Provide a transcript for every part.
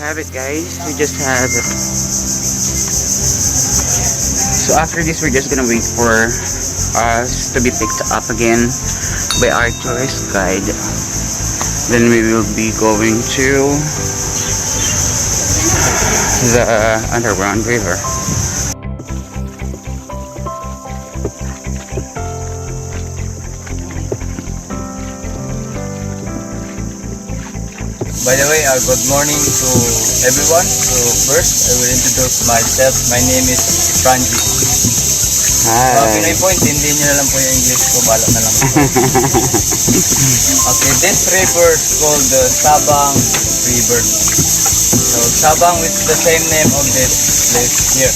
have it, guys. We just have it. So after this, we're just gonna wait for us to be picked up again by our tourist guide. Then we will be going to the underground river. By the way, good morning to everyone. So first, I will introduce myself. My name is Franji. Hi. Pinoy po, hindi nyo na lang po yung English ko. Bala na lang po. Okay, this river is called the Sabang River. So Sabang is the same name of this place here.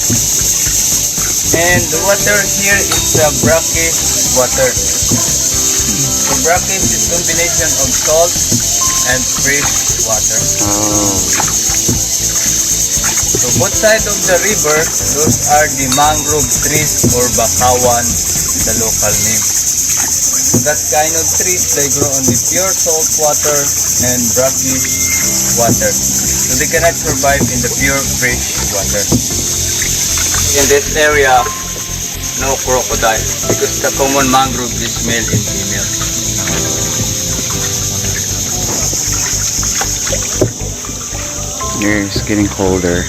And the water here is brackish water. So brackish is combination of salt and fresh water. So both sides of the river, those are the mangrove trees or bakawan, the local name. So that kind of trees, they grow on the pure salt water and brackish water. So they cannot survive in the pure fresh water. In this area, no crocodile because the common mangrove is male and female. It's getting colder.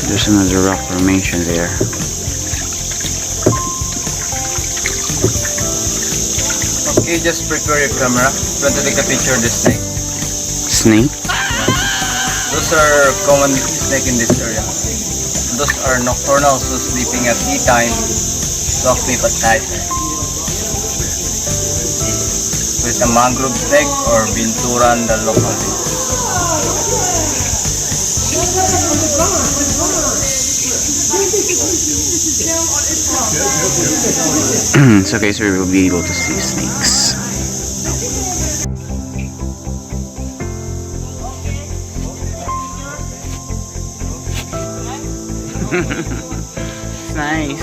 There's another rock formation there. Okay, just prepare your camera. You want to take a picture of this snake? Snake? Those are common snake in this area. Those are nocturnal, so sleeping at daytime, so sleep at night. So it's a mangrove snake or binturan, the local name. So guys, we will be able to see snakes. It's nice.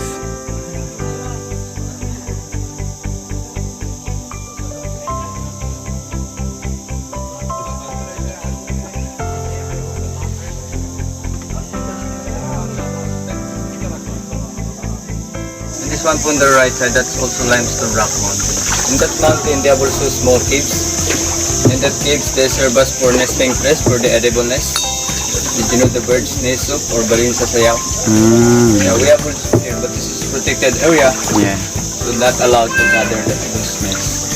And this one on the right side, that's also limestone rock mountain. In that mountain, they have also small caves. In that caves, they serve us for nesting place for the edible nest. Did you know the bird's nest soup or balin sa sayaw? Yeah, we have also here, but this is protected area. Yeah. So not allowed to gather those nests.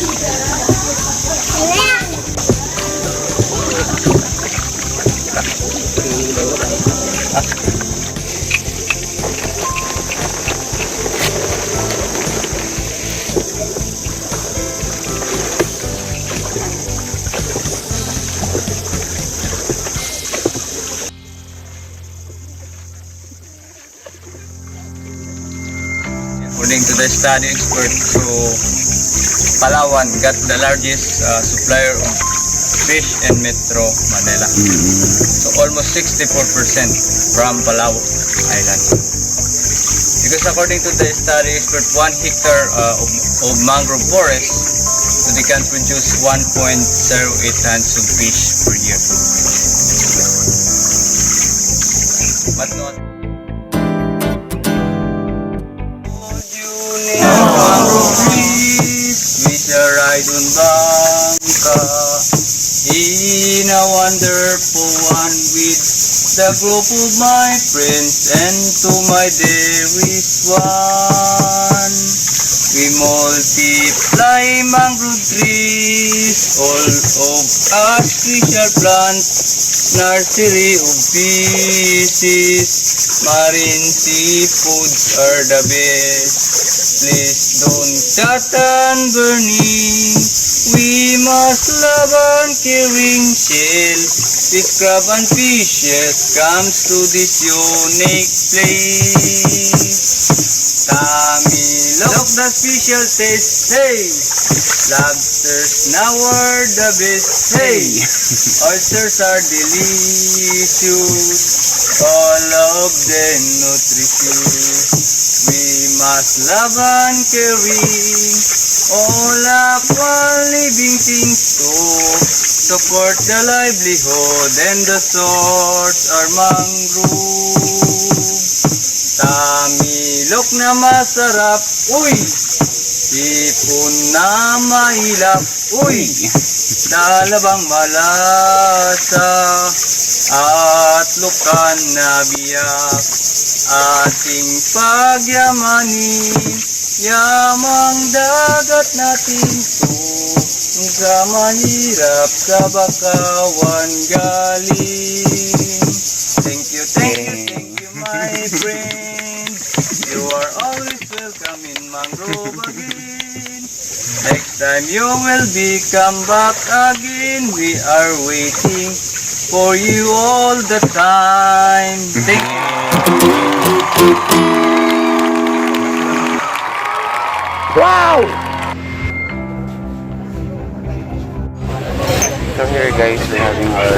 According to the study expert, so Palawan got the largest supplier of fish in Metro Manila. So almost 64% from Palawan Island. Because according to the study expert, 1 hectare of mangrove forest, so they can produce 1.08 tons of fish per year. But not we shall ride on Bangka in a wonderful one with the group of my friends, and to my dearest one. We multiply mangrove trees, all of us we shall plant nursery of fishes. Marine seafoods are the best. Please don't shut and burning. We must love and caring shell. Fish, crab and fishes comes to this unique place. Tamilok, the special taste, hey! Lobsters now are the best, hey! Oysters are delicious, all of them nutritious. We must love and caring all aqua living things to support the livelihood and the source are mangrove. Tamilok na masarap, uy! Ipon na mahilap, uy! Dalabang malasa at lukan na biyak. Ating pagyamanin, yamang dagat natin to. Sa mahirap sa bakawan galing. Thank you, my friend. You are always welcome in Mangrove again. Next time you will be come back again. We are waiting for you all the time. Thank you. Wow! So here guys, we're having our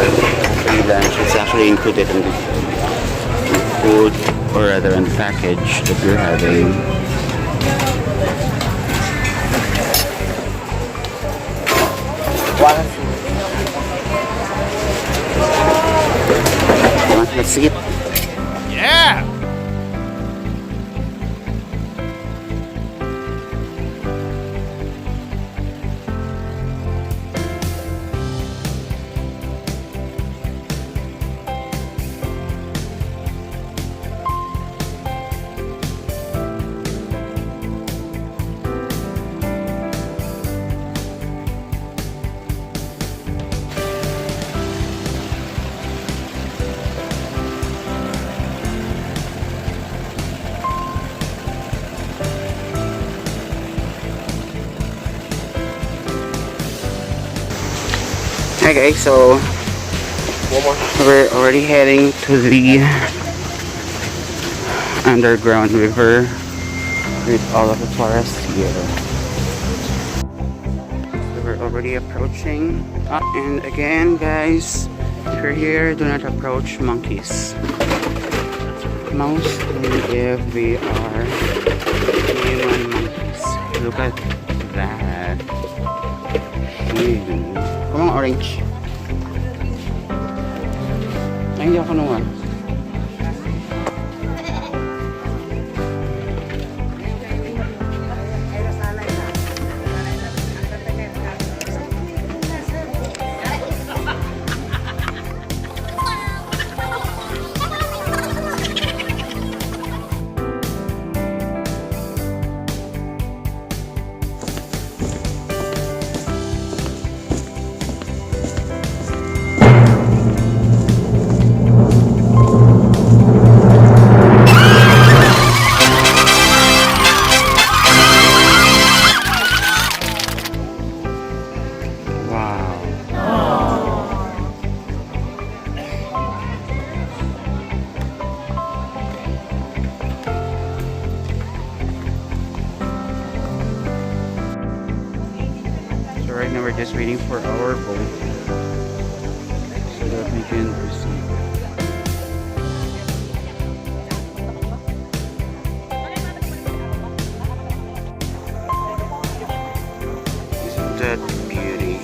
free lunch. It's actually included in the food, or rather in the package that we're having. Let's eat. Yeah! Hi guys, so we're already heading to the underground river with all of the forest here. So we're already approaching. And again guys, if you're here, do not approach monkeys. Mostly if we are human monkeys. Look at that. Come on, orange. Ay, hindi ako naman. So right now we're just waiting for our boat so that we can proceed. Isn't that beauty?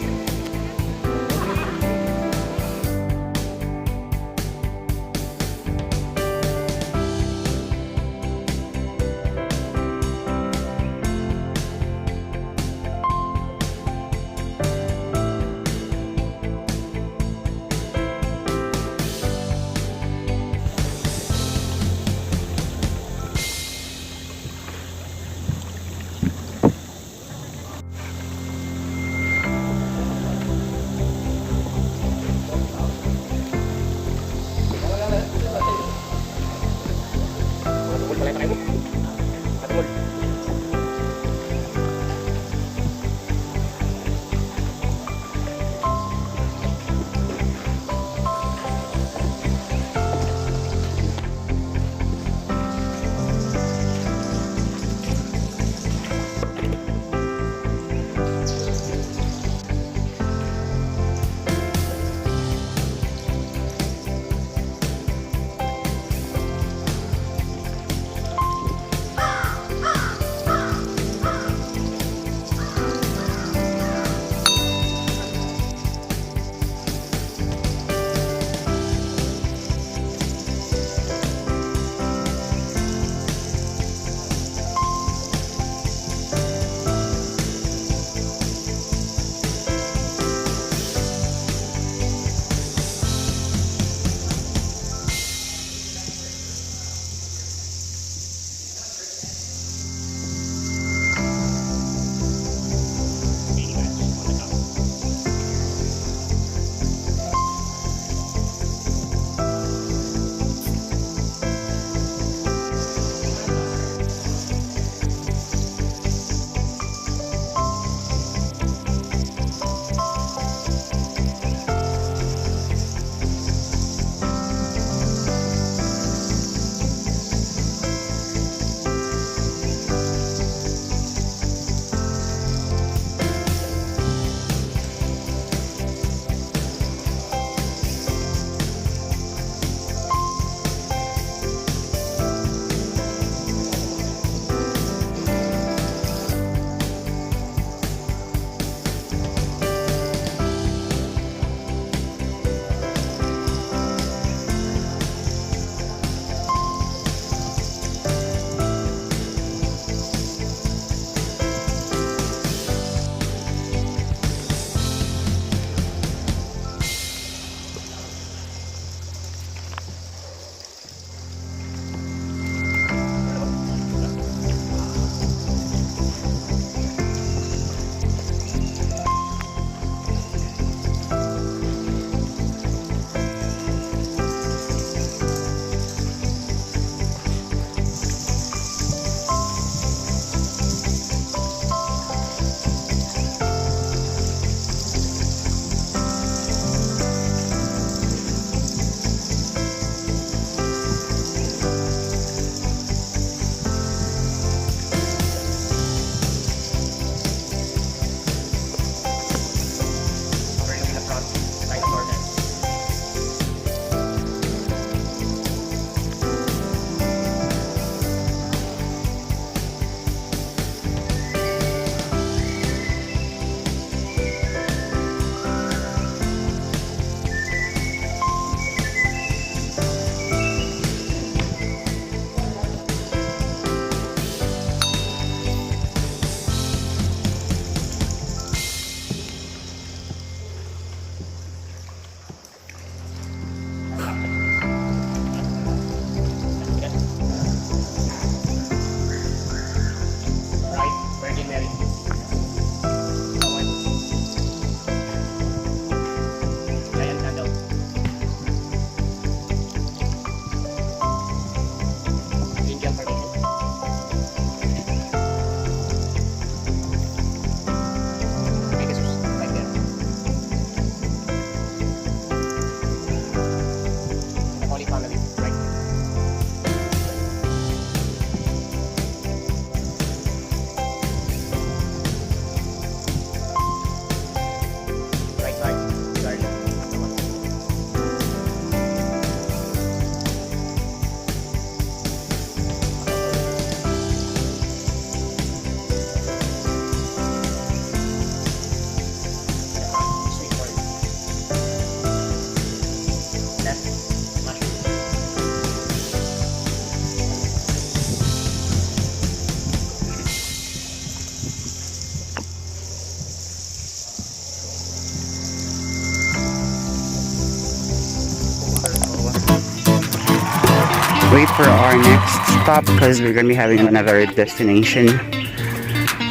Wait for our next stop because we're gonna be having another destination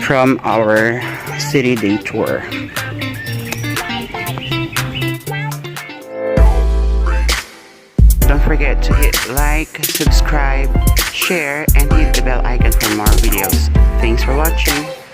from our city day tour. Don't forget to hit like, subscribe, share, and hit the bell icon for more videos. Thanks for watching.